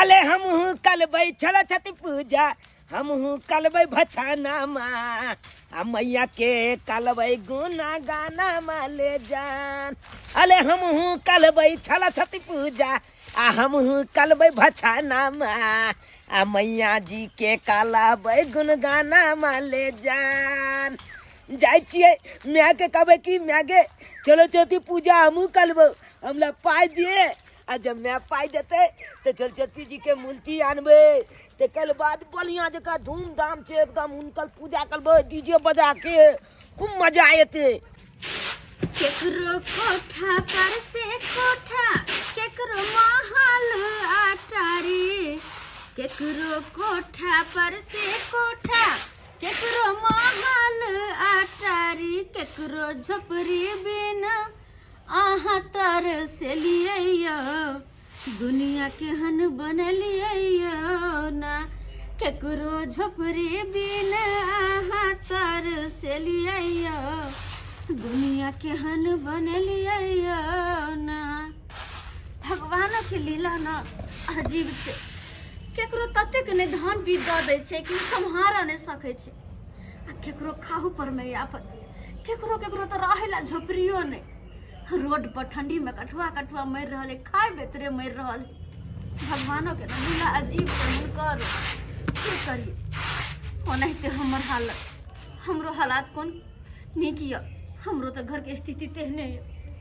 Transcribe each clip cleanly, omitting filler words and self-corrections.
अले हम कलबै सरस्वती पूजा हम कलबै भछाना माँ आ मैया के कलबै गुना गाना माँ ले जान। अले हम कलबै सरस्वती पूजा आ हम कलबै भछाना माँ आ मैया जी के कलबै गुन गाना माँ ले जान। जाय छियै मैं के कहबै कि मैं गे सरस्वती पूजा हमहूँ कलबै हमरा पाइ दिए आ जब मैं पाई देते तो सरस्वती जी के मूर्ति आनबे तो कल बाद बढ़िया जगह धूमधाम से एकदम उनकर पूजा करबे डीजे बजा के खूब मजा आते। केकरो कोठा पर से कोठा केकरो महल अटारी केकरो कोठा पर से कोठा केकरो महल अटारी केकरो झोपड़ी बिन आहा तर से लिया दुनिया केहन बनलिया ना केकरो झोपड़ी बिन आहा तर से लिया दुनिया केहन बनलिया ना। भगवान के लीला ना अजीब छै। केकरो ततेक ने धान भी दऽ दै छै कि सम्हारा नहि सकै छै आ केकरो खाहू पर में आफत केकरो केकरो तऽ रहेला झोपड़ियो नहीं रोड पर ठंडी में कठुआ कठुआ मर रहा है खाए बेतरे मर रहा है। भगवानों के लीला अजीब कर की करिए ओनाहिते हमर हालत हमरो हालात कौन नीक य हमरो तो घर के स्थिति तेहने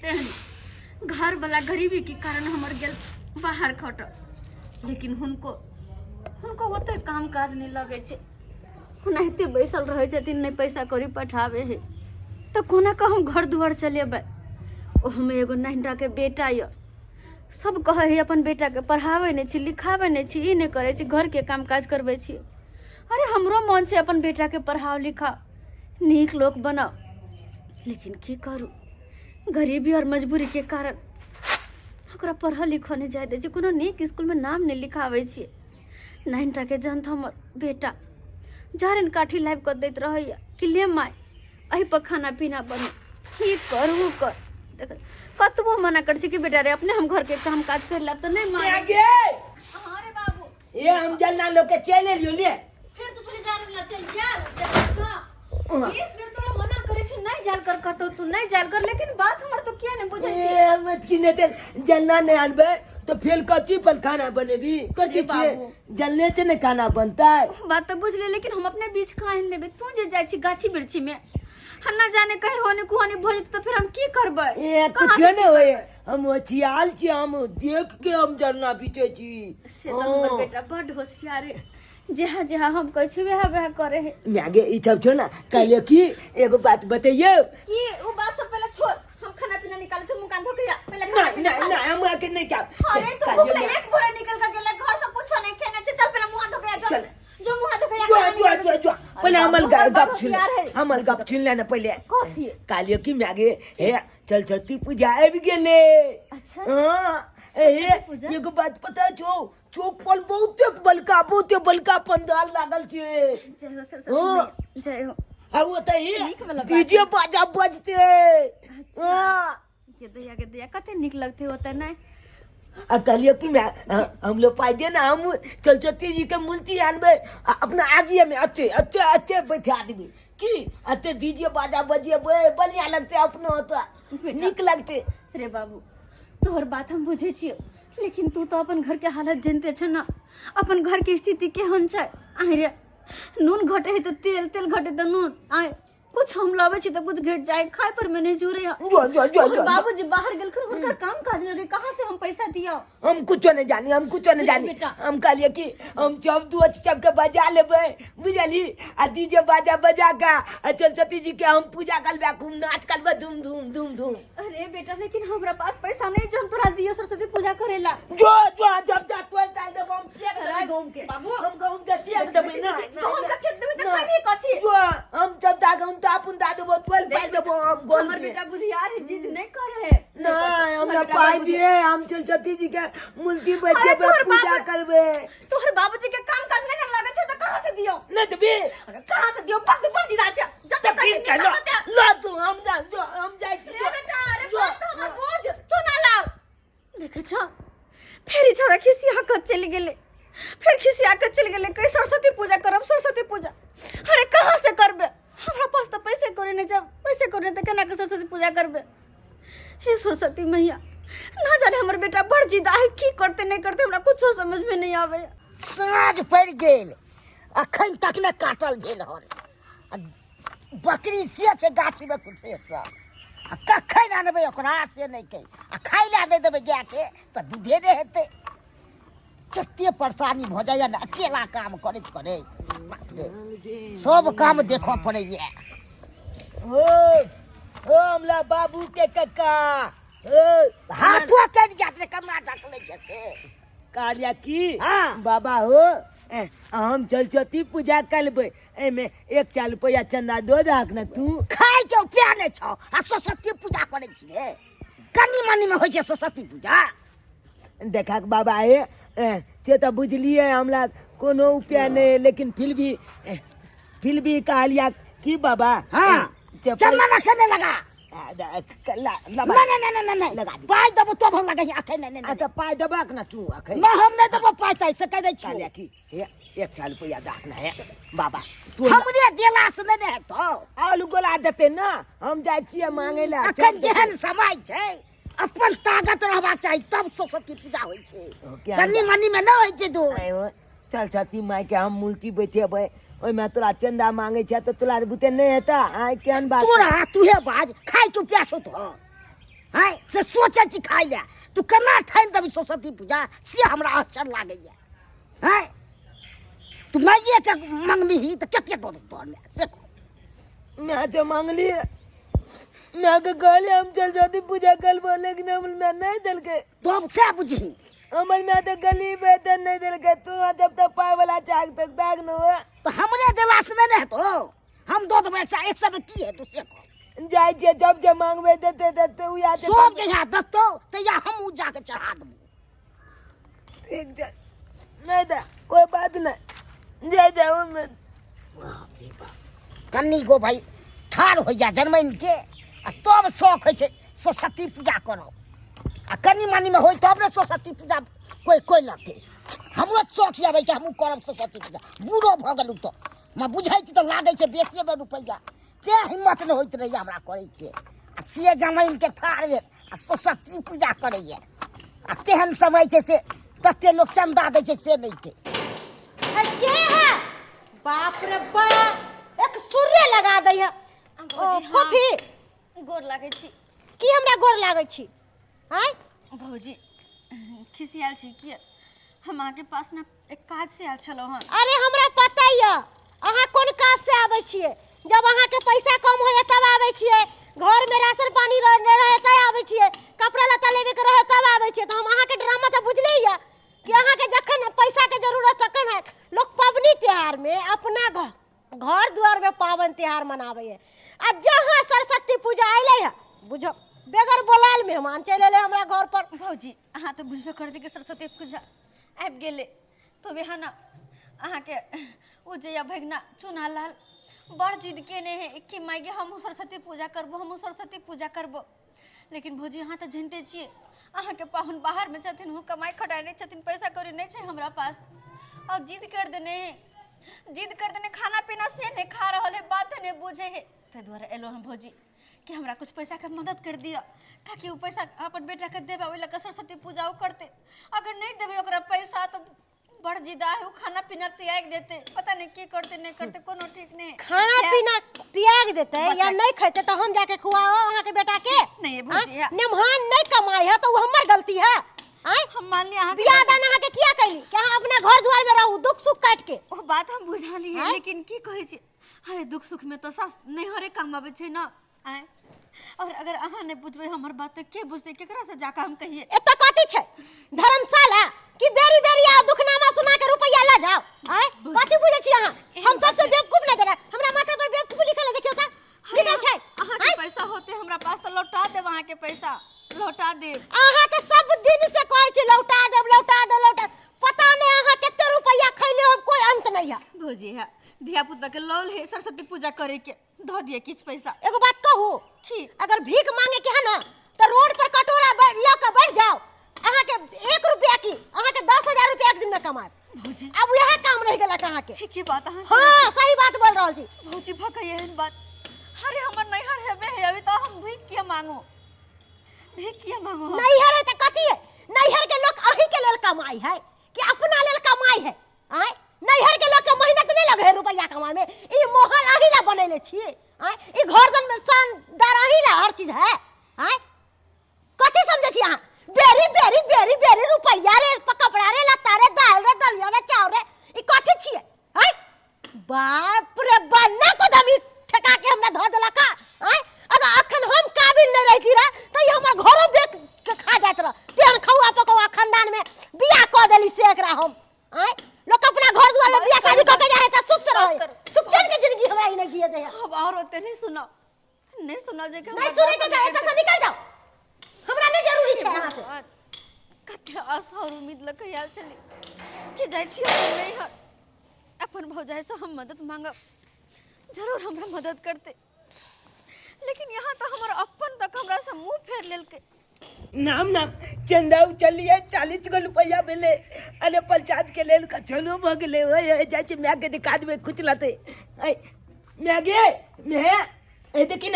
तेहने घर वाला गरीबी के कारण हमर गेल बाहर खट लेकिन हुनको ओते काम काज नहीं लगे छे ओनाहिते बैसल रहे छथिन नहीं पैसा कौड़ी पठावे है तो कोना का हम घर दुआर चलेबै। ओ हमें एगो नहिरा के बेटा य सब कहे है अपन बेटा के पढ़ावे नहीं छी लिखावे नहीं छी ई नहीं करे छी घर के काम काज करबे छी। अरे हमरो मन से अपन बेटा के पढ़ाओ लिखाओ नीक लोक बनाओ लेकिन की करू गरीबी और मजबूरी के कारण ओकरा पढ़ लिख नहीं जाए दे छी कोनो नीक स्कूल में नाम नहीं लिखावे छी। नहिरा के जन हमर बेटा जारन काठी लाइव कर दैत रहैया कि ले माय अही पर खाना पीना बने ही करू कर कतबो मना कर कि बेटा रे अपने हम घर के काम काज कर ला तो नहीं माने। हां रे बाबू ये हम जलना लोग के चले लियो ले फिर तो चली जा रे चल यार इस बेर तोरा मना करे छी नहीं जाल कर कतो तू नहीं जाल कर लेकिन बात हमर तो किया नहीं बुझै छी। ए मत की ने जलना नहीं आनबे तो फिर कथी पर खाना बनेबी कथी छे जलने से नहीं खाना बनता है। बात तो बुझ ले लेकिन हम अपने बीच खाए लेबे तू जे जाय छी गाछी बिरछी में हम ना जाने कहीं होने कुहानी भोज तो फिर हम की करबे। ए कुछ नहीं होए हम होशियार छी हम देख के हम जलना पीछे छी से तो हमर बेटा बड़ होशियार है जहाँ जहाँ हम कह छी वह करे है। मैगे ई सब छो ना कहले की एगो बात बताइए की वो बात सब पहले छोड़ हम खाना पीना निकाल छ मुंह कान धो के या पहले नहीं हम आके नहीं क्या अरे तो भूख ले एक बोरा निकल के गेले घर से कुछ नहीं खेने से चल पहले मुंह धो के जा जो मुंह धो के जो पहले हमल गप छीन लेना पहले कथी कालियो की मैगे हे सरस्वती पूजा आबि गेले। अच्छा हां एगो बात पता छो चौक पर बहुते बलका पंडाल लागल छे। जय हो सरस्वती जय हो हां वो त ही डीजे बाजा बजते। हां के दया कते निक लगते होता नहीं कहलियो कि मैं हम लोग पाई दे ना हम सरस्वती जी के मूर्ति आनबे अपना आगे में अच्छे बैठा देबी की अच्छे डीजे बाजा बजे बढ़िया लगते अपनो होता निक लगते। रे बाबू तोहर बात हम बुझे छियो लेकिन तू तो अपन घर के हालत जानते छ ना अपन घर के स्थिति केहन छै। आइ रे नून घटे है तो तेल घटे तो नून आइ कुछ हम लावे छी तो कुछ घट जाए खाए पर मैं नहीं जुरे जो बाबूजी बाहर गेल कर उनकर काम काज न रे कहां से हम पैसा दिया हम कुछ नहीं जानी हम कहलिए कि हम सब दू चप के बजा लेबे बुझली आ डीजे बाजा बजा का सरस्वती जी के हम पूजा करबे खूब नाच करबे धूम धूम धूम धूम। अरे बेटा लेकिन हमरा पास पैसा नहीं जो हम तोरा दियो सरस्वती पूजा करेला जो जब तक कोई ताई देबो हम फेंक देबे घूम के बाबू हम घूम के फेंक देबे ना घूम के फेंक देबे त कभी कथी जो हम जब तक हम तापुन दा देबो तोल पाई देबो हम गोल हमर बेटा बुधियार है जिद नहीं करे है नहीं हमरा पाई दिए हम सरस्वती जी के मूर्ति बच्चे पे पूजा करबे। तोहर बाबूजी के काम काज नहीं लगे छै त कहां से दियो नहीं देबे कहां से दियो पग पर दिदा छै जब तक लो तू हम जाई रे बेटा अरे बात हमर बोझ चुना लाओ देखे छ फेरी छोरा खिसिया कत चली गेले फिर खिसिया के चल गए कहीं सरस्वती पूजा करब सरस्वती पूजा। अरे कहाँ से करबे, हमरा पास तो पैसे करे नहीं, जब पैसे करे तो केना के सरस्वती पूजा करबे। हे सरस्वती मैया, ना जाने हमर बेटा बड़ जिदा है, की करते नहीं करते हमरा कुछ समझ में नहीं आवे। साँझ पड़ गेल, अखन तक ने काटल भेल हन। बकरी से छै गाछी में कुछ से आ कखन आनबै ओकरा से नहीं कही, आ खाइ ला नहीं देबै गाय के तो दूधे नहीं हेतै। कते परेशानी भ जाइए ने अकेला काम करैत करैत, सब काम देखऽ पड़ैए। ओ हमला बाबू के कक्का हाथो कटि जात रे, कमा ढकले छै से कालिया की हाँ। बाबा हो हम सरस्वती पूजा करबै, एमे 1 रुपया चंदा दो दहक न तू। खाइ के उपाय नहीं छौ आ सरस्वती पूजा करै छियै, कनी मनी में होइ छै सरस्वती पूजा। देखा बाबा हे से तो बुझलिए हमरा कोनो उपाय नहीं, लेकिन फिर भी कहलिया की बाबा हाँ चंदा ना खेने लगा नहीं लगा दी। पाई देबो तब हम लगे अखन नहीं अच्छा पाई देबाक ना तू अखन। ना हम नहीं देबो पाई तै से कह दै छी। कालिया की 1 रुपया दाखना है बाबा तू हमरे देला से नहीं है तो आलू गोला देते ना, हम जाय छियै मांगे ला। अखन जेहन समय छै अपन ताकत रहबा चाहिए तब सरस्वती पूजा होइ छै, कनी मनी में न होइ छै दो। सरस्वती माई के हम मूर्ति बैठेबै, ओइमे तोरा चंदा मांगे छै तो तोरा बुते नहीं हेता। आय केहन बात तोरा तुहे बाज खाइ तू प्यासो तो हाय से सोचे छी खाइ ले, तू केना ठान देबी सरस्वती पूजा से हमरा आश्चर्य लागैया। हाय तू माइये के मंगमी तो कते दो तोर में देखो। मैं जो मांगली मैं के कहले हम सरस्वती पूजा करबो, लेकिन हम मैं नहीं देलके। तो अब से बुझी हमर में तो गरीब है तो नहीं देलके। तू जब तक पाए वाला चाक तक दाग न हो तो हमरे देला से नहीं तो हम दो देबो 100 में की है तू से को जाय जे जब मांगबे देते देते उ या सब जहाँ दतो तो या हम उ जाके चढ़ा देबो। ठीक जा नहीं दा कोई बात नहीं, जा जाओ मैं कन्नी गो भाई ठाड़ हो जा जन्मैन के आ तब शौक होइ छै सरस्वती पूजा करो, आ कनी मनी में होई तब ने सरस्वती पूजा कोई लगते। हमरो शौक आबै कि हमहूँ करब सरस्वती पूजा, बूढ़ो भऽ गेलहुँ तो मैं बुझै छी तो लागै छै बेसिए में रुपैया, ते हिम्मत नहीं होइत रहैया हमरा करै के। आ से जमाइन के ठाड़ भेल आ सरस्वती पूजा करैया, आ तेहन समय छै से कते लोग चंदा दै छै से नहीं के। के है बाप रे बाप एक सूर्य लगा दै है। फफी गोर लागै छी। की हमरा गोर लागै छी? हैं भौजी खिसियाल छी कि हम अहाँके पास ना एक काज से आयल छलौ हन। अरे हमरा पता है अहाँ कोन काज से आबै छियै, जब अहाँ के पैसा कम होय तब आबै छियै, घर में राशन पानी रहे तब आबै छियै, कपड़ा लत्ता लेवे के रहे तब आबै छियै। तो हम अहाँ के ड्रामा तो बुझली है कि अहाँ के जखन पैसा के जरूरत तखन है लोग पबनी त्योहार में अपना घर द्वार में पावन त्योहार मनावे है। आ जहाँ सरस्वती पूजा आइले है बुझो बेगर बोलाल मेहमान चले ले हमरा घर पर। भौजी अहाँ तो बुझबे कर जे कि सरस्वती पूजा आबि गेले, तो भी है ना अहाँ के ओ जया भगना चुना लाल बड़ जिद केने है कि मायगे हम सरस्वती पूजा करबो, हम सरस्वती पूजा करबो। लेकिन भौजी अहाँ तो जानते छिए अहाँ के पाहुन बाहर में छथिन, हूँ कमाई खटाई नहीं छथिन, पैसा कौड़ी नहीं छै हमरा पास। और जिद कर देने खाना पीना से नहीं खा रहा है, बात नहीं बुझे है। ताहि दुआरे एलो हम भौजी कि हमरा कुछ पैसा के मदद कर दिया ताकि वो पैसा अपन बेटा के देबे, ओइ लगे सरस्वती पूजा वो करते। अगर नहीं देबे ओकरा पैसा तो बड़ जिदा है, वो खाना पीना त्याग देते, पता नहीं की करते नहीं करते, कोनो ठीक नहीं। खाना पीना त्याग देते या नहीं खाते तो हम जाके खुआओ अहाँ के बेटा के? नहीं भौजी निमहान नहीं कमाई है तो वो हमर गलती है। हम मान लिया अहाँ बियाह दान अहाँ के किया कैली कि अहाँ अपना घर द्वार में रहू दुख सुख काट के? वो बात हम बुझा ली है, लेकिन की कहे छी अरे दुख सुख में तो सास नहीं हरे काम आवे छै ना। आए और अगर अहाँ नहीं बुझबे हमर बात तो के बुझते, केकरा से जाकर हम कहिए? एत कथि छै धर्मशाला कि बेरी बेरी आ दुखनामा सुना के रुपया ला जाओ? आए कथि बुझे छी अहाँ? हम सबसे बेवकूफ नहीं जरा हमरा माथा पर बेवकूफ लिखल है, देखियो त लिखल छै। अहाँ के पैसा होते हमरा पास तो लौटा देब, अहाँ के पैसा लौटा देब। अहाँ के सब दिन से कहै छी लौटा देब लौटा दे लौटा, पता नहीं अहाँ केते रुपया खैले हो कोई अंत नहीं है। भौजी है धिया पुता के लौल है सरस्वती पूजा करे के, धो दिए किछ पैसा। एगो बात कहू, अगर भीख मांगे के है ना तो रोड पर कटोरा ल के बैठ जाओ, अहाँ के 1 रुपया की अहाँ के 10,000 रुपया एक दिन में कमाए भौजी अब यह काम रह गेला कहाँ के की बात अहाँ हाँ सही बात बोल रहा जी भौजी भका एहन बात अरे हमर नैहर हेबे है अभी तो हम भीख किया मांगो नैहर है तो कथी है नैहर के लोग अही के लेल कमाई है कि अपना लेल कमाई है आय नैहर के लोग के मेहनत नहीं लगे है रुपया कमाए में ई मोहल अही ला बनेले छी आय ई घरदन में शानदार अही ला हर चीज है आय कथी समझे छी अहाँ बेरी बेरी बेरी बेरी रुपया रे कपड़ा रे लत्ता रे दाल रे दलिया रे चाउर रे ई कथी छिए आय बाप रे बन्ना को दमी ठका के हमरा ध देला का आय अगर अखन हम काबिल नहीं रही रे तो ये हमर घरो बेच के खा जात रह तेन खौआ पकौआ खानदान में बियाह क देली से एकरा हम आय लोग अपना घर दुआर में बियाह शादी क के जाए त सुख से रहे सुख चैन के जिंदगी हमरा ही नहीं जिए दे अब और होते नहीं सुना जे के नहीं सुने के जाए त से निकल जाओ हमरा नहीं जरूरी छै यहां से कते आशा और उम्मीद लगे आल चली कि जाय छी नहीं है अपन भौजाई से हम मदद मांगब जरूर हमरा मदद करते लेकिन यहाँ तो हमारा अपन तक हमरा से मुंह फेर लेल के नाम चंदा चलिए 40 गो रुपया मिले अरे पंचायत के लेल कचनो भ गेले ओए जाय छी मैं के दिखा देबे कुछ लाते ए मैं गे मैं ए देखी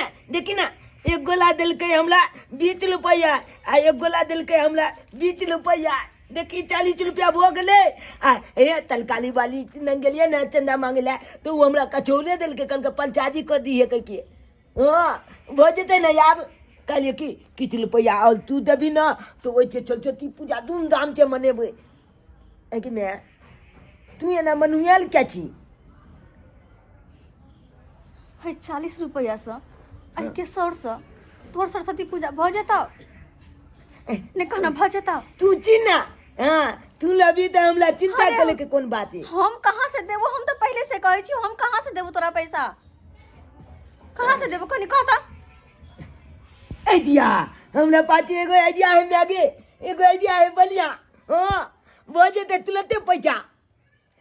ना एक गोला दिल के हमरा 20 रुपया आ एक गोला दिल के हमरा 20 रुपया देखी 40 रुपया हो गेले आ ए तलकाली वाली नंगलिए ना चंदा मांगले तो वो हमरा कचौले दिल के कन के पंचायती को दिए के हाँ हो जते ना आब कहलिए कि किछ रुपया और तू देबी ना तो वही सरस्वती पूजा धूमधाम से मनेबे है कि मैं तू ये ना मनुएल क्या छी है 40 रुपया से आई के सर से तोर सरस्वती पूजा भ जेता ने कहना भ जेता तू चिन्ना हाँ तू लबी तो हमरा चिंता करे के कौन बात है हम कहाँ से देबो हम तो पहले से कहै छी हम कहाँ से देबो तोरा पैसा कहाँ से देबो कनी कहता आइडिया हमरा पास एगो आइडिया है मैगे एगो आइडिया है बढ़िया हाँ वो जेते तुलते पैसा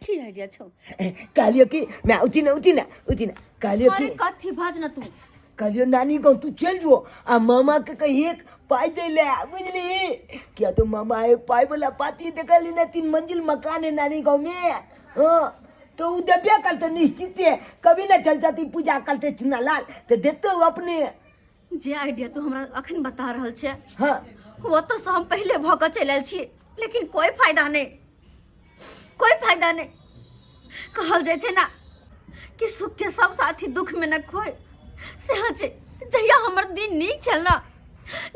की आइडिया छौ कहलियो कि मैं उठी ना कहलियो कि अरे कथी भाज न तू कहलियो नानी को तू चल जो आ मामा के कही एक पाई दे ले बुझली क्या तो मामा एक पाई वाला पाती देखली ना 3 मंजिल मकान है नानी गांव में हाँ तो उ देबे कल तो निश्चित है कभी ना चल जाती पूजा करते चुना लाल तो देते हो अपने जे आइडिया तू हमरा अखन बता रहल छे हाँ वो तो हम पहले भ के चल आयल छी लेकिन कोई फायदा नहीं कहल जाय छे ना कि सुख के सब साथी दुख में न खोय से हचे जहिया हमर दिन नीक चल ना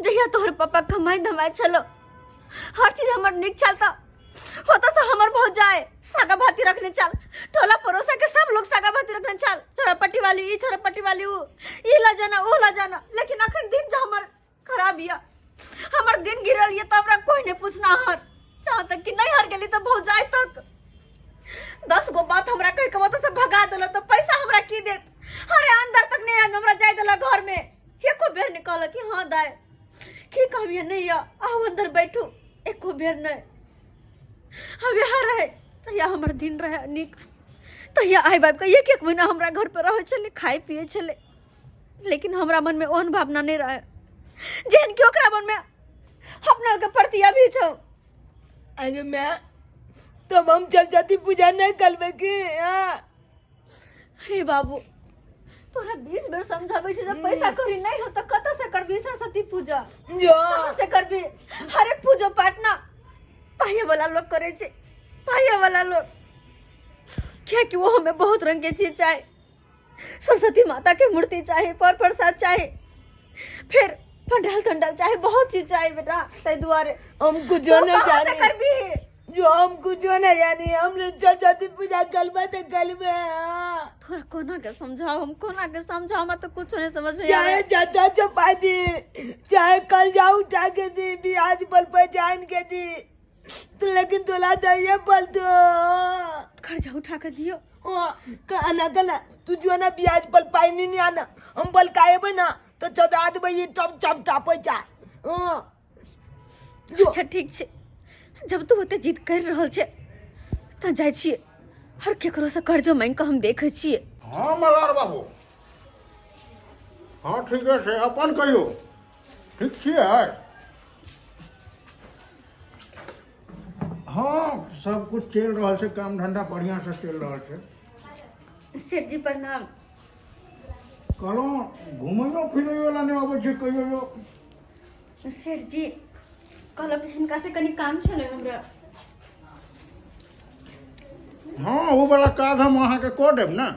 जहिया तोहर पापा कमाई धमाई चलो हर चीज हमर नीक चलता होता से हमर बहुत जाए सागा भाती रखने चल टोला पड़ोसा के सब लोग सागा भाती रखने चल चोरापट्टी वाली ई चोरापट्टी वाली ऊ ई ला जाना ओ ला जाना लेकिन अखन दिन जो हमर खराब या हमर दिन गिरल ये तब कोई नहीं पूछना हर जहाँ तक कि नहीं हर गेली तो बहुत जाए तक 10 गो बात हमरा कह के तो से भगा देला तो पैसा हमरा की देत अरे अंदर तक नहीं हमरा जाय देला घर में एको बेर निकल कि हां दाय की कहिए नहीं आओ अंदर बैठू एको बेर नहीं अब यहाँ रहे तो या हमर दिन रहे निक तो या आई बाप का एक महीना हमरा घर पर रहे चले खाए पिए चले लेकिन हमरा मन में ओहन भावना नहीं रहे जेहन कि ओकरा मन में अपना के प्रति अभी छौ अरे मैं तब हम सरस्वती पूजा नहीं करबे की हे बाबू तोरा 20 बेर समझाबै छै जब पैसा करी नहीं हो तो कत से करबी सरस्वती पूजा जो कहां से करबी हर एक पूजा पाठ ना पाए वाला लोग करे छे पाए वाला लोग क्या कि वो हमें बहुत रंग के चीज चाहे सरस्वती माता के मूर्ति चाहे पर प्रसाद चाहे फिर पंडाल तंडाल चाहे बहुत चीज चाहे बेटा तै दुआरे हमको जो न जाने करबी जो हमको जो न यानी हम सरस्वती पूजा करबे तो करबे थोड़ा कोना के समझाओ हम कोना के समझाओ मैं तो कुछ नहीं समझ में चाहे चाचा चपा दी चाहे कल जाऊं उठा के दी ब्याज पर पहचान के दी तो लेकिन तोला चाहिए पल तो खर्चा उठा के दियो कहना तू जो ना ब्याज पर पाई नहीं आना हम बल काए बना तो चौदह दे ये चप चप टापे जा अच्छा ठीक छे जब तू ओते जिद कर रहल छे त जाय छिए हर केकरो से कर्जो मांग के हम देखे छिए हाँ मलार बाबू हाँ ठीक है से अपन कहियो ठीक छियै हाँ सब कुछ चल रहा है, काम धंधा बढ़िया से चल रहा है। सेठ जी प्रणाम। कहलहुँ घुमैयो फिरैयो ला नहीं आबै छै कहियो। सेठ जी कहलक हिनका से कनी काम छलै हमरा। हाँ वो वाला काज हम अहाँके कऽ देब ने।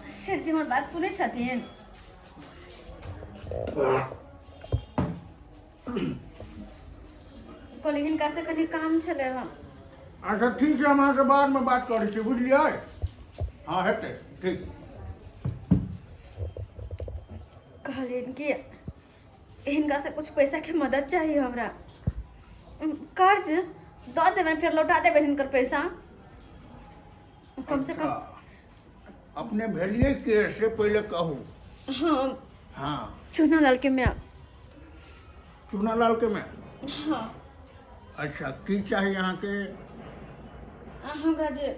सेठ जी हमर बात सुनै छथिन? कहली हिनका से कनी काम छलै हम। अच्छा ठीक छै, हम अहाँसँ बादमे बात करै छी, बुझलियै? हाँ हेतै, ठीक। कहलिन कि हिनका से कुछ पैसा के मदद चाहिए हमरा। कर्ज दऽ देबै फिर लौटा देबै हिनकर पैसा। कम से कम अपने भेलिए के से पहले कहू। हाँ हाँ चूनालाल के मैं। चूनालाल के में? हाँ अच्छा की चाही अहाँके? हमरा जे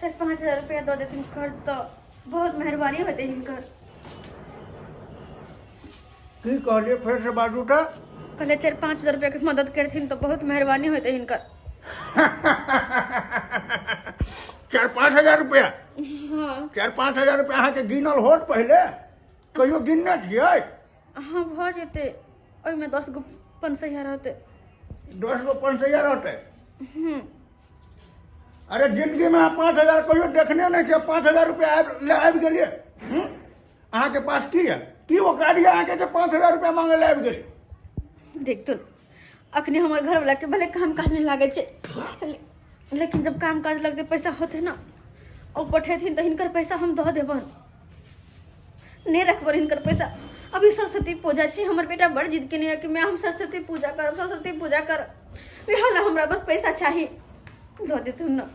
4-5 हजार रुपया दऽ देथिन कर्ज तो बहुत मेहरबानी होते हिनकर। की कहलिए फिर से बाजू तऽ? कहले 4-5 हजार रुपया के मदद करथिन तो बहुत मेहरबानी होते हिनकर। 4-5 हजार रुपया? हाँ 4-5 हजार रुपया अहाँके गिनल होत पहले? कहियो गिनने छियै? हाँ भऽ जेतै, ओहिमे 10 गो 5 हजार होतै। 10 गो 5 हजार होतै? अरे जिंदगी में 5 हजार कहियो देखने नहीं छै। 5 हजार रुपया आबि गेलिए अहाँके पास की है? की वो गाड़ी अहाँके जे 5 हजार रुपया मांगे ले आबि गेली? देखतुन अखने हमर घर वाला के भले काम काज नहीं लागे छै, लेकिन जब काम काज लगते पैसा होते ना और पठेथिन तो हिनकर पैसा हम दऽ देबन। नहीं रखबन हिनकर पैसा। अभी सरस्वती पूजा छै, हमर बेटा बड़ जिद केने है कि मैं हम सरस्वती पूजा करब, सरस्वती पूजा करब। इहाला हमरा बस पैसा चाहिए, दऽ देथुन ना।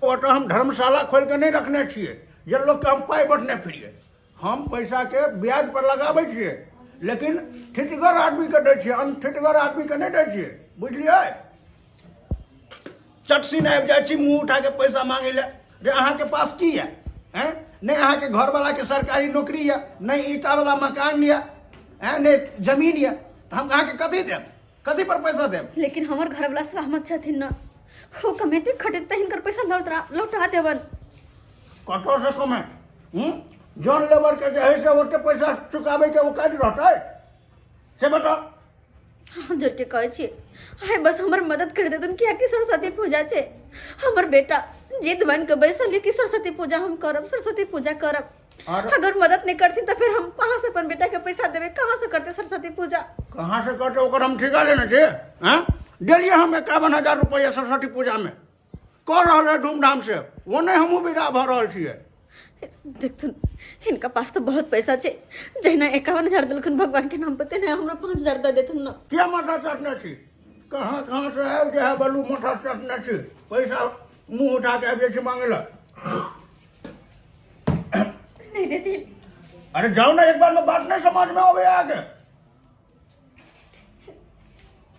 ओ तो हम धर्मशाला खोल के नहीं रखने छियै जे लोग के हम पाई बटने फिरिए। हम पैसा के ब्याज पर लगाबै छियै, लेकिन ठिठगर आदमी के दै छियै, अनठिठगर आदमी के नहीं दै छियै, बुझलियै? चटसिन आबि जाइ छी मुँह उठा के पैसा मांगे ले जे अहाँके पास की है? हैं? नहीं अहाँके घर वाला के सरकारी नौकरी है, नहीं ईटा वाला मकान है, नहीं जमीन है, तो हम अहाँके कथी देब? कथी पर पैसा देब? लेकिन हमर घर वाला सहमत छथिन ना, हो कमेते खटेते हिनकर पैसा लौटा देबन। कतौ से समय जॉन लेबर के जे है से ओते पैसा चुकाबै के वो काज रहतै से बताओ। हाँ जोर के कहै छी, हाय बस हमर मदद कर देतन। किया कि सरस्वती पूजा छै, हमर बेटा जिद बन के बैसल है कि सरस्वती पूजा हम करब, सरस्वती पूजा करब। अगर मदद नहीं करती तो फिर हम कहाँ से अपन बेटा के पैसा देवे, कहाँ से करते सरस्वती पूजा? कहाँ से करते ओकर हम ठिका लेने छे? डेलिए हम 51,000 रुपया सरस्वती पूजा में कर रहा है धूमधाम से, वो नहीं हमू विदा भर रहा छिए। देखथुन इनका पास तो बहुत पैसा छे, जहिना 51,000 दिलखुन भगवान के नाम पे, ना हमरा 5,000 दे देथुन ना। क्या माथा चटने छी? कहाँ कहाँ से आबि जे है बलू माथा चटने छी? पैसा मुँह उठा के आबि जाइ छी मांगे ला। नहीं देती। अरे जाओ ना, एक बार में बात नहीं समझ में आवे आगे।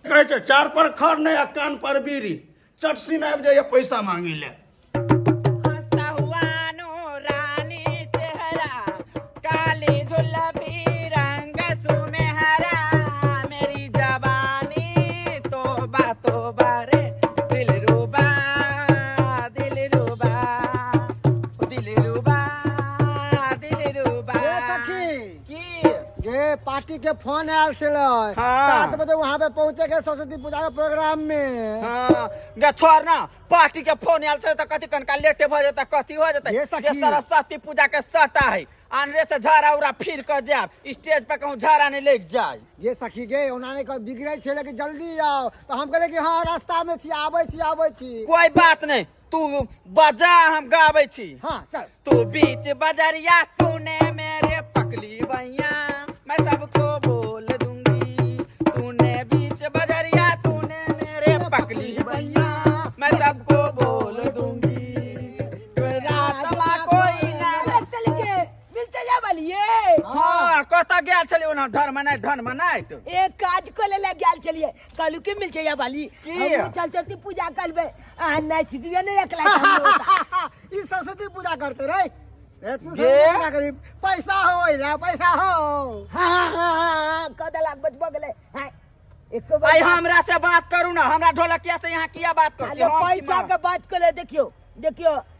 कहे छे 4 पर खर नहीं आ कान पर बीड़ी, चटसिन आबि जाइए पैसा मांगी ले। पार्टी के फोन आयल छलै। 7 बजे वहाँ पे पहुँचे के सरस्वती पूजा के प्रोग्राम में। हाँ गे छोड़ ना, पार्टी के फोन आयल छलै त कथी कनका लेटे भ जेता, कथी हो जेता? ये सखी। सरस्वती पूजा के सटा है, आनरे से झाड़ा उड़ा फिर कर जाब, स्टेज पे कहूँ झाड़ा नहीं लेके जाए। ये सखी गे उन्होंने कहा बिगड़े छे कि जल्दी आओ, तो हम कहले कि हाँ रास्ता में छी, आबै छी। कोई बात नहीं, तू बजा हम गाबै छी। हाँ चल। तू बीच बजरिया सुने मेरे पकली भैया, मैं सबको बोल दूंगी। तूने बीच बजरिया तूने मेरे पकली भैया, मैं सबको बोल दूंगी। कोई रात में कोई ना चल के मिल चला वालिए। हाँ कत गेल छली ओना धर मनाई तो एक काज को ले गेल चलिए, कहलू के मिल चला वाली की? हम चलते पूजा करबे आ नहीं छिदिया नहीं अकला हम होता। ई सरस्वती पूजा करते रे। तू गे। क्या करी? पैसा हो ना, पैसा हो। हाँ कदा लाग बच बगले। हां एक आई हमरा से बात करू ना, हमरा ढोलकिया से यहाँ किया बात कर पैसा के बात करे। देखियो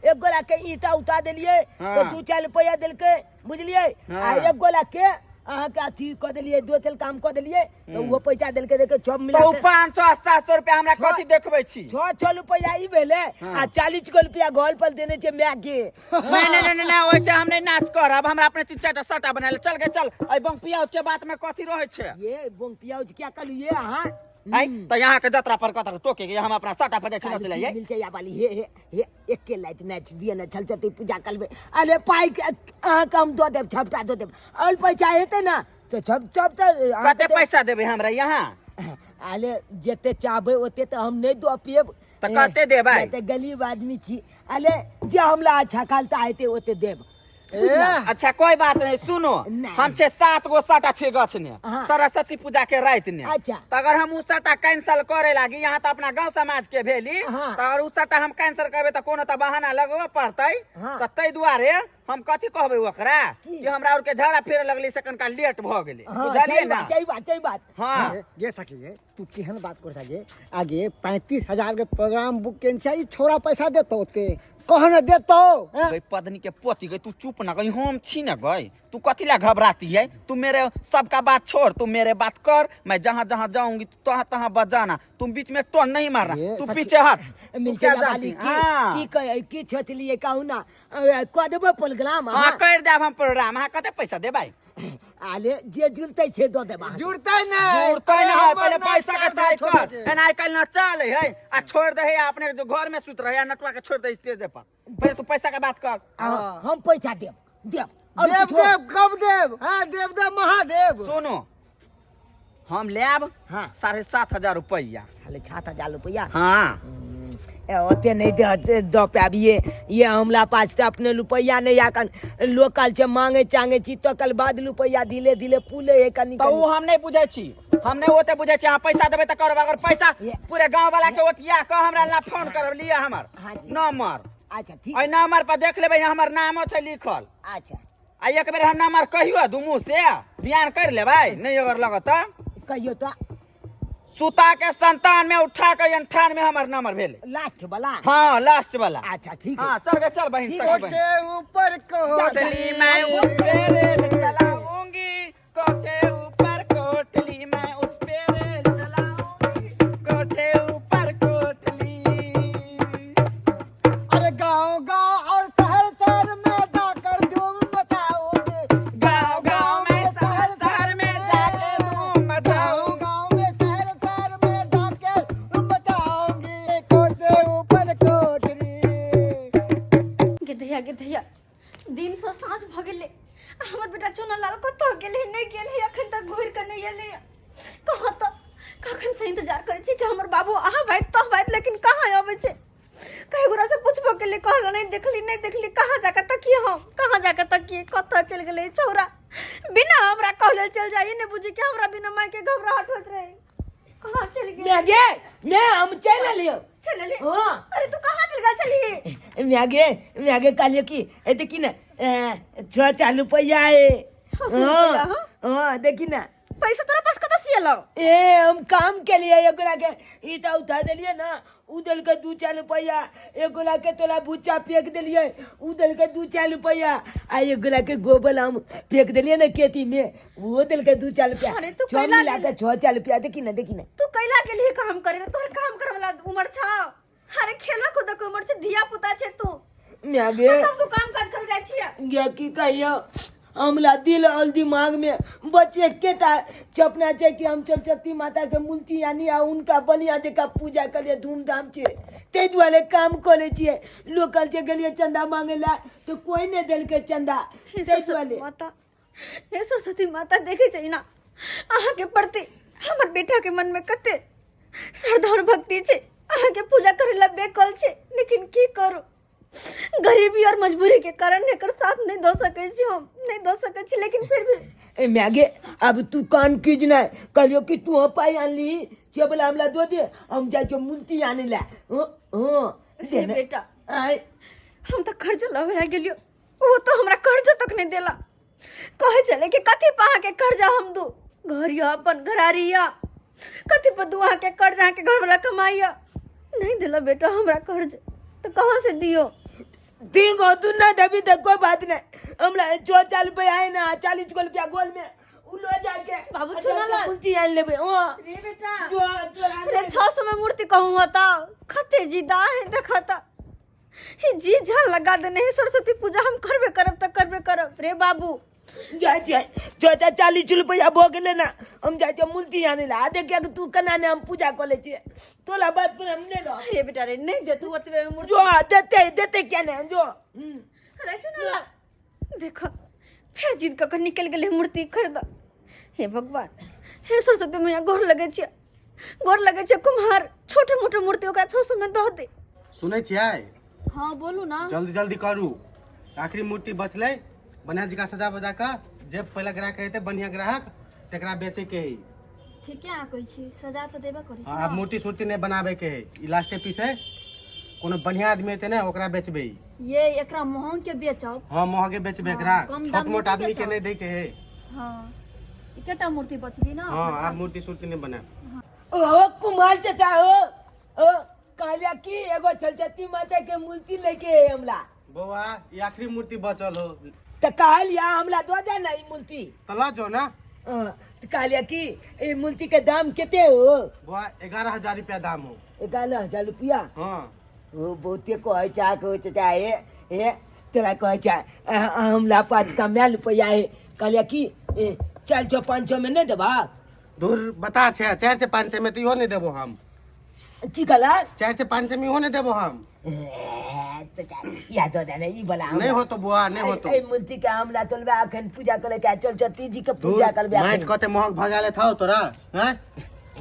एक गोला के ईटा उठा दिलिए तो 2-4 रुपया दिलके, बुझलिए। आ एक गोला के अहाँ के अथी कह दिलिए, 2 काम कह दिलिए तो वो पैसा दिलके देखे सब मिला तो 500-700 रुपया हमरा कथी देखबै छी। 6 रुपया ई भेले आ 40 गो रुपया घर पर देने छे मैं के। नहीं वैसे हम नहीं नाच करब, हमरा अपने 3-4टा सटा बना ले। चल के चल आई बंग पियाज के बात में कथी रहे छे। ये बंग पियाज क्या कर लिए अहाँ आई तो यहाँ के जतरा पर कथा टोके के हम अपना सटा पर जाय चले जाइए। मिल चाहिए वाली हे एक के लाइट नाच दिए ना छलछती पूजा करबे। अरे पाई के अहाँ कम दो देब, छपटा दो देब और पैसा हेते ना तो छप कते पैसा देबे हमरा यहाँ। अरे जते चाहबे ओते तो हम नहीं दो पिएब तो कते देबै। ते गरीब आदमी छी। अरे जे हमला अच्छा खालता हेते ओते देब। अच्छा कोई बात नहीं, सुनो हम 6-7 गो सटा छे गछ ने हाँ। सरस्वती पूजा के रात ने। अच्छा। तो अगर हम उ सटा कैंसिल करे लागी, यहाँ तो अपना गांव समाज के भेली हाँ। तो अगर उ सटा हम कैंसिल करबे तो कोनो तो बहाना लगबे पड़तै। हाँ। तो तै दुआरे हम कथी कहबे ओकरा कि हमरा और के झगड़ा फेरे लगली से कनका लेट भ गेले, बुझलिए ना। सही बात हां ये सखी गे तू केहन बात करता गे। आगे 35,000 के प्रोग्राम बुक केन छै, छोरा पैसा देतो ओते कहने देतो। गई पत्नी के पोती गई, तू चुप ना गई, हम छी ना गई, तू कथी ला घबराती है। तू मेरे सबका बात छोड़, तू मेरे बात कर, मैं जहाँ जहाँ जाऊंगी तहाँ तहाँ बजाना, तुम बीच में टोन नहीं मारना, तू पीछे हट। मिल क्या चाहिए जाती? वाली हाँ। की कहे की छोटलिए कहू ना कह देबो प्रोग्राम। हाँ कर देब हम प्रोग्राम। हाँ कते पैसा देबै। आले जे जुलते छे दो देबा। जुड़ते नहीं जुड़तै ना, पहले पैसा के तय कर। एना आइ काल्हि ना चले है आ छोड़ दे है अपने जो घर में सुत रहे नटवा के छोड़ दे स्टेज पर। पहले तू पैसा के बात कर। हम पैसा देब और देव कुछो- देव कब देव। हाँ देव महादेव। सुनो हम लेब हाँ। 7,500 रुपया। साले 7,000 रुपया हाँ ओते नहीं दो पाबिए। ये हमला पास अपने रुपया नहीं आकन लोकल से मांगे चांगे छी तो कल बाद रुपया धीरे धीरे पुले है कनी तो उ हम नहीं बुझे छी, हम नहीं ओते बुझे छी। हाँ पैसा देबे तो करब, अगर पैसा पूरे गांव वाला के ओटिया कह हमरा ला फोन करब, लिया हमर हाँ जी। नंबर। अच्छा ठीक। ओइ नंबर पर देख लेबै हमर नामो छै लिखल। अच्छा आ एक बेर हम नंबर कहियो दुमु से ध्यान कर लेबै, नहीं अगर लगत कहियो तो सुता के संतान में उठा के 98 में हमर नंबर भेले। लास्ट वाला। हाँ लास्ट वाला। अच्छा ठीक है। हाँ चल गए, चल बहन, चल बहन। कोटे ऊपर कोटली मैं उस पे रेल चलाऊंगी, कोटे ऊपर कोटली मैं उस पे रेल चलाऊंगी, कोटे ऊपर कोटली। अरे गाँव गाँव और शहर शहर में जाकर धूम मचाओगे। गाँव गाँव में शहर शहर में जाके धूम मचाऊंगी। गाँव में शहर शहर में जाकर धूम मचाओगे। कोटे ऊपर कोटरी। गिरधैया दिन से साँझ भ गेले, हमर बेटा चुना लाल कतऽ गेले नहीं गेले, अखन तक घुर के नहीं एले। कहाँ तो कखन से इंतजार करे छी कि हमर बाबू आहा बात तो बात, लेकिन कहाँ आवे छे। कई गोरा से पूछबो के लिए कहला नहीं देखली कहाँ जाकर तकिए, हम कहाँ जाकर तकिए, कतऽ चल गेले छोरा। बिना हमरा कहले चल जाइए, ने बुझी के हमरा बिना माय के घबराहट होत रहे। कहाँ चल गेले? मैं हम चल लियो। चल ले। हाँ। अरे तू कहाँ चल गया? चलिए मैं आगे कहलिए कि ए देखी ना 6 रुपया है। 600 रुपया, हाँ? हाँ देखी ना पैसा तोरा पास कतऽ से एलो? ए हम काम के लिए एगोला के ईटा उठा दिलिए ना, उधर के 2-4 रुपया, एगोला के तोला भूचा फेंक दिलिए, उधर के 2-4 रुपया, आ एगोला के गोबर हम फेंक दिलिए ना खेती में, वो दिल के 2-4 रुपया, अरे तू 6 कैला मिला के 6-4 रुपया। देखी ना तू कैला गेली काम करे, तोहर काम करे वाला उम्र छा। अरे खेला कूदा के उम्र से धिया पुता छे तू। मैं आगे हम तू काम काज करे जाय छिया। गया की कहियो हमला दिल और दिमाग में बच्चे के चपना छै कि हम सरस्वती माता के मूर्ति यानी आ उनका बढ़िया जगह पूजा करिए धूमधाम से, ते दुआरे काम करे छिए। लोकल से गेलिए चंदा मांगे ला तो कोई नहीं दिल के चंदा, हे ते सरस्वती दुआरे माता, हे सरस्वती माता देखे छै ना अहाँ के प्रति हमर बेटा के मन में कते श्रद्धा और भक्ति छे। अहाँ के पूजा करे ला बेकल छे, लेकिन की करू, गरीबी और मजबूरी के कारण एकर साथ नहीं दो सके छी, हम नहीं दो सके छी, लेकिन फिर भी मैं आगे अब तू कान कीज ना कहियो कि तू पाई आनली चेबला हमला दो दे, हम जाय के मूर्ति आने ला। हे बेटा आय हम तो कर्ज लवे गेलियो, वो तो हमरा कर्ज तक नहीं देला। कहे चले कि कथी पहा के कर्जा हम दू, घरिया अपन घरारिया कथी पर दुआ के कर्ज के घर वाला कमाइया नहीं दिला बेटा हमरा कर्ज तो कहाँ से दियो। तीन को तू ना देवी तो कोई बात नहीं, हमरा 40 रुपया है ना 40 को रुपया गोल में उलो जाके बाबू सुना ला मूर्ति आन लेबे। रे बेटा जो रे 600 में मूर्ति कहूँ होता खते जी दा है देखता ही जी जान लगा देने ही सरस्वती पूजा हम करबे करब त करबे करब रे बाबू। जाए जाए जो 40 रुपया भो गेले ना हम जाए छे मूर्ति आने ला देख के तू कना ने हम पूजा कर ले छे तोला बात पर हम ने लो। रे बेटा रे नहीं दे तू ओतबे में मूर्ति जो देते क्या ने जो अरे सुना ला देखो फिर जिद क निकल गेले मूर्ति खरीद। हे भगवान हे सरस्वती मैया गोर लगे छे कुम्हार छोटे मोटे मूर्ति ओकरा 600 में दह दे। सुनै छियै? हाँ बोलू ना जल्दी जल्दी करू, आखिरी मूर्ति बचलै, बढ़िया जगह सजा बजा कर जे पहला ग्राहक हेतै बढ़िया ग्राहक तकरा बेचे के है। ठीक है कहै छी सजा तो देबे करै छी अब मूर्ति सूर्ति नहीं बनाबे के है, ई लास्टे पीस है। कोनो बढ़िया आदमी हेतै ने ओकरा बेचबै। ये एकरा महंग के बेचब। हां महंगे बेचबै एकरा, कम दाम छोट मोट में आदमी के बेचब। नहीं दे के है। हां इकेटा मूर्ति बचली ना। हां अब मूर्ति सूर्ति नहीं बना। ओ कुमार चाचा ओ कालिया की एगो छलछती माता के मूर्ति लेके हमला बौआ ये आखिरी मूर्ति बचल हो त कालिया हमला दो दे ना ई मूर्ति तला जो ना। त कालिया की ई मूर्ति के दाम केते हो? बौआ 11,000 रुपया दाम हो। 11,000 रुपया? हां ओ बहुते कहै छा को चाचा ए तोरा कहै छा हमला 5 का मैल रुपया है कालिया की 400-500 में नहीं देबा? दूर बता छे 4 से 500 में तो इहो नहीं देबो हम। की कला 4 से 500 में इहो नहीं देबो हम। चाचा याद हो जाने ई वाला नहीं हो तो बुआ नहीं हो तो ए मूर्ति के हमला तोलबा अखन पूजा करे के सरस्वती जी के पूजा करबे माइट कते महक भगाले था तोरा हैं?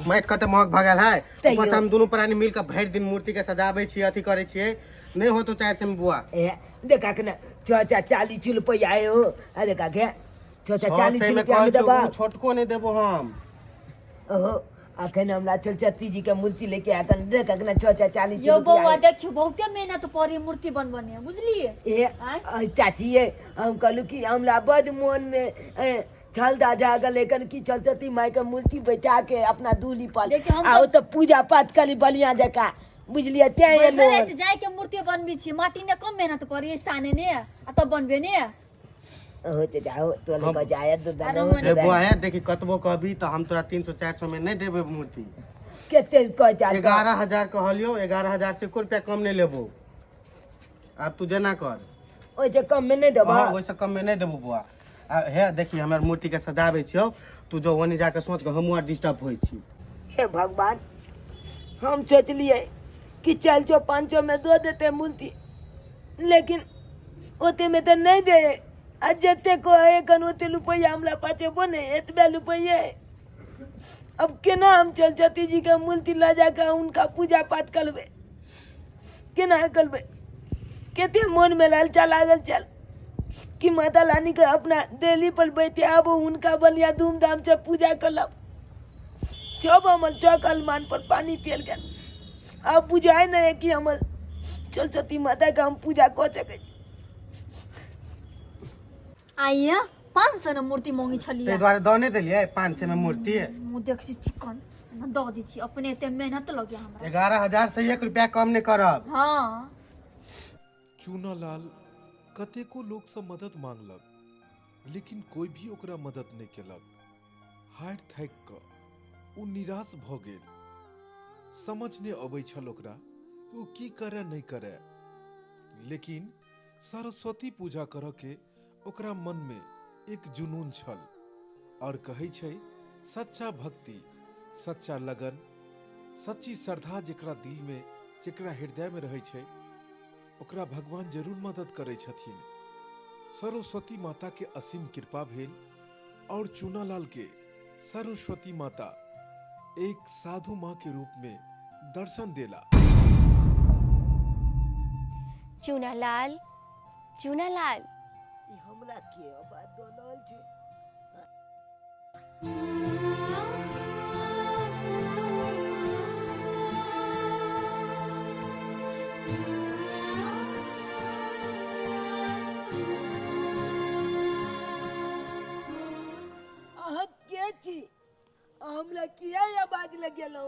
माइट कते महक भगाल है। ऊपर से हम दोनों प्राणी मिलकर भर दिन मूर्ति के सजाबै छी अथी करे छिए। नहीं हो तो 400 में बुआ। ए देखा के ना चाचा 40 रुपया आए हो आ देखा के चाचा 40 रुपया में देबा? छोटको नहीं देबो हम। ओहो अखन हमरा सरस्वती जी के मूर्ति लेके अखन देख के ना चाचा 40 यो बौआ रुपया देखियो बहुते मेहनत पड़ी मूर्ति बनबने बुझलिए। ए चाची ये हम कहलू कि हमरा बद मन में छल दाजा गल लेकिन की सरस्वती माई के मूर्ति बैठा के अपना दूली पर देखिए हम आओ तो पूजा पाठ करी बलिया जका बुझलिए ते ये लोग बरत जाय के मूर्ति बनबी छी माटी ने कम मेहनत पड़ी साने ने आ तब बनबे ने। ओ चाचा हो तो ले के जाय दो ए बुआ है देखी कतबो कहबी तो हम तोरा 300-400 में नहीं देबे मूर्ति। केते कह चाचा 11,000 कहलियो 11,000 से एको रुपया कम नहीं लेबो। अब तू जेना कर ओइ जे कम में नहीं देबा? हां ओइ से कम में नहीं देबो बुआ। हे देखी हमर मूर्ति के सजाबै छियो तू जो वनी जाके सोच के हमहुआ डिस्टर्ब होई छी। हे भगवान हम सोचलिए कि 400-500 में दो देते मूर्ति लेकिन ओते में तो नहीं दे जते को कन ओते रुपया हमरा पाचे बने एतबे रुपये। अब केना हम सरस्वती जी के मूर्ति ला जाकर उनका पूजा पाठ करबे केना करबे? केते मन में लालचा लागल चल कि माता रानी के अपना डेली पर बैठे अब उनका बलिया धूमधाम से पूजा करलब। जब हमर चौक अलमान पर पानी पियल गया अब बुझाए नहीं कि हमर सरस्वती माता के हम पूजा कर सके। आइया 500 न मूर्ति मांगी छलिए ते द्वारे दने देलिए 500 में मूर्ति मु देख छी चिकन न द दी छी अपने एते मेहनत लगे हमरा। 11,000 से 1 रुपया कम नहीं करब। हां चूनालाल कतेको लोग से मदद मांगलक लेकिन कोई भी ओकरा मदद नहीं केलक। हार थाक क उ निराश भ गेल। समझ ने अबै छल ओकरा कि उ की करे नहीं करे लेकिन सरस्वती पूजा कर के ओकरा मन में एक जुनून छल और कहै छै सच्चा भक्ति सच्चा लगन सच्ची श्रद्धा जेकरा दिल में जेकरा हृदय में रहै छै ओकरा भगवान जरूर मदद करै छथिन। सरस्वती माता के असीम कृपा भेल और चूनालाल के सरस्वती माता एक साधु माँ के रूप में दर्शन देला। चूनालाल चूनालाल ई हमरा के बात दोलल छै। अहाँ के छी? हमरा किया आवाज लगेलो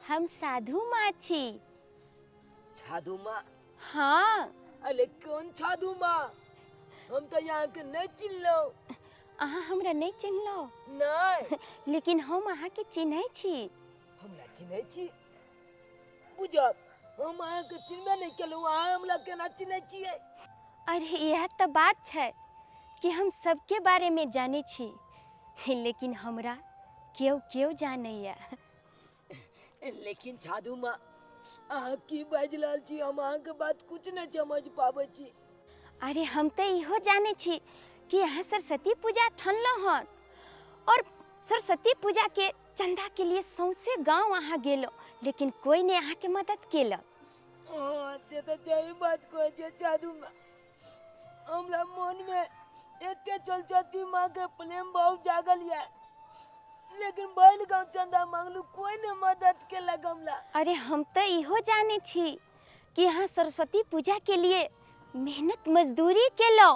हम साधु माँ छी। साधु माँ? हाँ। अरे कौन साधु माँ? हम तो यहाँ के नहीं चिन्हलो। अहाँ हमरा नहीं चिन्हलो? नहीं। लेकिन हम अहाँ के चिन्है छी। हमरा चिन्है छी? बुझब हम अहाँ के चिन्हबे नहीं केलू, अहाँ हमरा केना चिन्है छियै? अरे यह तो बात है कि हम सबके बारे में जाने छी, लेकिन हमरा केओ केओ जानैया। लेकिन साधु माँ अहाँ की बाजि रहल छी? हम अहाँ के बात कुछ नहीं समझ पाबै छी। अरे हम तो इहो जाने छी कि यहाँ सरस्वती पूजा ठनलो हन और सरस्वती पूजा के चंदा के लिए सौंसे गांव अहाँ गेलो, लेकिन कोई ने अहाँ के मदद केलक। से तो सही बात कहै छै साधु माँ। हमरा मन में एते सरस्वती माँ के प्रेम भाव जागल है, लेकिन बैल गाँव चंदा मांगलू कोई ने मदद केलक हमरा। अरे हम तो इहो जाने छी कि यहाँ सरस्वती पूजा के लिए मेहनत मजदूरी केलो।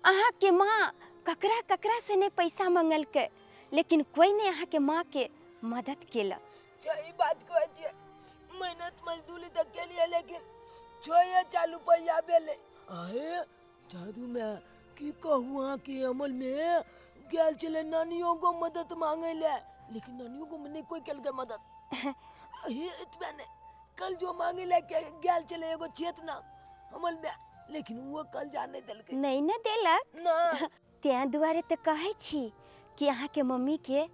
अहाँ के माँ ककरा ककरा से ने पैसा मंगल के, लेकिन कोई ने अहाँ के माँ के मदद केलक। सही बात कहै छै, मेहनत मजदूरी तो केलिए, लेकिन 6-4 रुपया भेले। आए साधु में की कहू अहाँ के अमल में गेल चले नानियों को मदद मांगे ले, लेकिन नानियों को नहीं कोई केल के मदद। हे इतबा ने कल जो मांगे ले के गेल चले एगो चेतना अमल में, लेकिन वो कल जाने देलके नहीं न देलक ना। त्या दुआरे तो कहे छी कि अहाँ के मम्मी के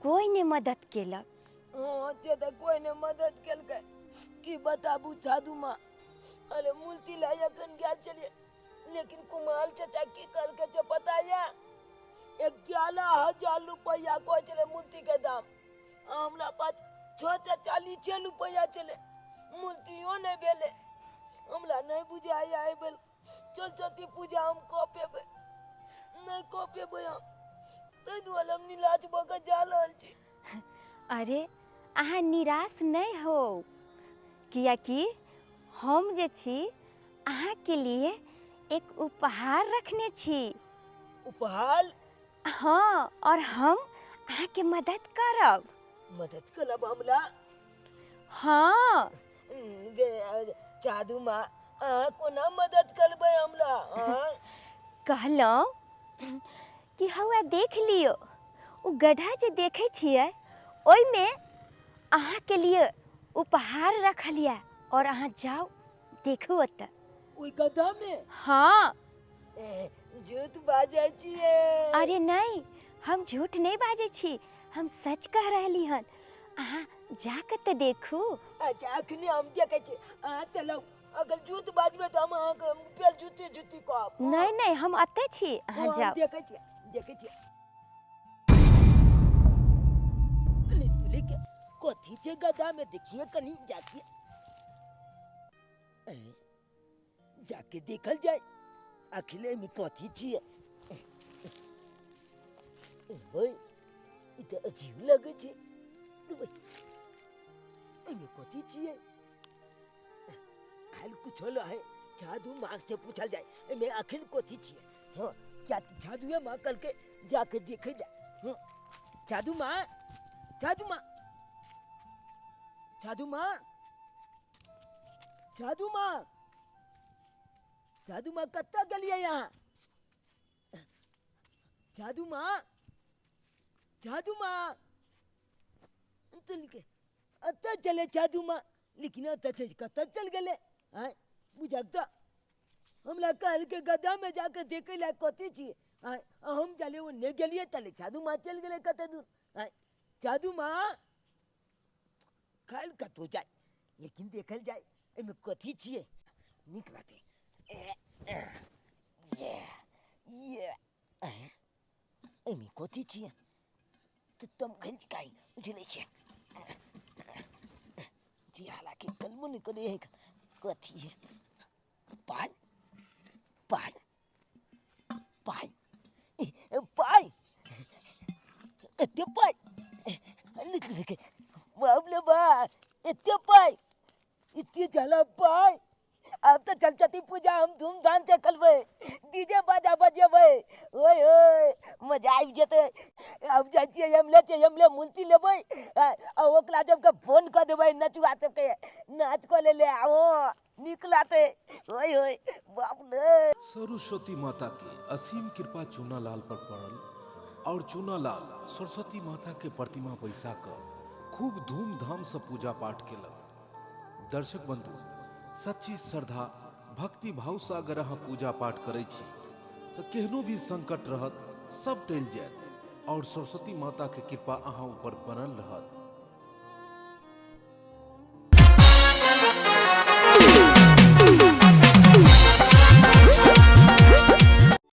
कोई ने मदद केलक। हाँ जे तो कोई ने मदद केलके की बताबू साधु माँ। अरे मूर्ति लाई अखन गेल चलिए, लेकिन कुमार चाचा की करके जे पता या 11,000 रुपया कोई चले मूर्ति के दाम। हमरा पास 640 रुपया चले, मूर्तियों नहीं भेले। हमरा नहीं बुझाई आए बेल सरस्वती पूजा हम कऽ पेबै नहीं कऽ पेबै हम, ताहि दुआरे हम निलाज भऽ कऽ जा रहल छी। अरे अहाँ निराश नहीं हो, कियाकि हम जे छी अहाँ के लिए एक उपहार रखने छी। उपहार? हाँ, और हम अहाँ के मदद करब। मदद करब हमरा? हाँ। साधु माँ अहाँ कोना मदद करबै हमरा? कहलहुँ कि हौआ देख लियो, ओ गड्ढा जे देखे छियै ओई में अहाँ के लिए उपहार रखल है, और अहाँ जाओ देखो ओतऽ। ओई गड्ढा में? हाँ। झूठ बाजै छियै? अरे नहीं, हम झूठ नहीं बाजै छी, हम सच कह रहली हन। अहाँ जाके तो देखू। अच्छा अखने हम देखै छी, अहाँ चलू। अगर झूठ बाजबै तो हम अहाँ के पेल जुती कहब। नहीं नहीं, हम अते छी, अहाँ जाओ। देखै छी देखै छी। अरे तुले के कथी छै गड्ढा में? देखिए कनी जाके जाके देखल जाए आखिर में कथी छियै। भाई ई तो अजीब लगे छै। एमे कथी छियै? खाली कुछ होलो है, साधु माँ से पूछल जाए एमे आखिर कथी छियै। हाँ क्या साधुए माँ कल के जाके देखे जाए। हाँ साधु माँ, साधु माँ, साधु माँ, साधु माँ, साधु माँ कत्ता गेलियै यहाँ? साधु माँ, साधु माँ के अत्ता चले साधु माँ, लेकिन अत्ता से कत्ता चल गेले? आय बुझाता हमरा कहल के गड्ढा में जाके देखे ला कथी छी। आय हम चले वो ने गेलिए तले साधु माँ चल गेले कते दूर। आय साधु माँ खाल कतो जाए, लेकिन देखल जाए एमे कथी छियै। नीक बाते ये एमे कथी छियै? तो तुम घंटी काई उछले छियै जी, हालांकि कलमो नहीं करे है कथी है। पाई पाई पाई पाई एते पाई बाप रे बा, एते पाई इतने जाला पाई। अब तो सरस्वती पूजा हम धूमधाम से करबै, डीजे बाजा बजेबै, ओए ओए मजा आबि जेतै। अब जाइ छियै एमले मूर्ति लेबै आ ओकरा सबके फोन कऽ देबै नचुआ सबके नाच कऽ ले आओ नीक लागतै। ओए ओए बाप रे। सरस्वती माता की असीम कृपा चूनालाल पर पड़ल और चूनालाल सरस्वती माता के प्रतिमा बैसा कर खूब धूमधाम से पूजा पाठ केलक। दर्शक बंधु, सच्ची श्रद्धा भक्ति भाव से अगर अहाँ पूजा पाठ करै छी तो केहनो भी संकट रहत सब टल जायत और सरस्वती माता के कृपा अहाँ ऊपर बनल रहत।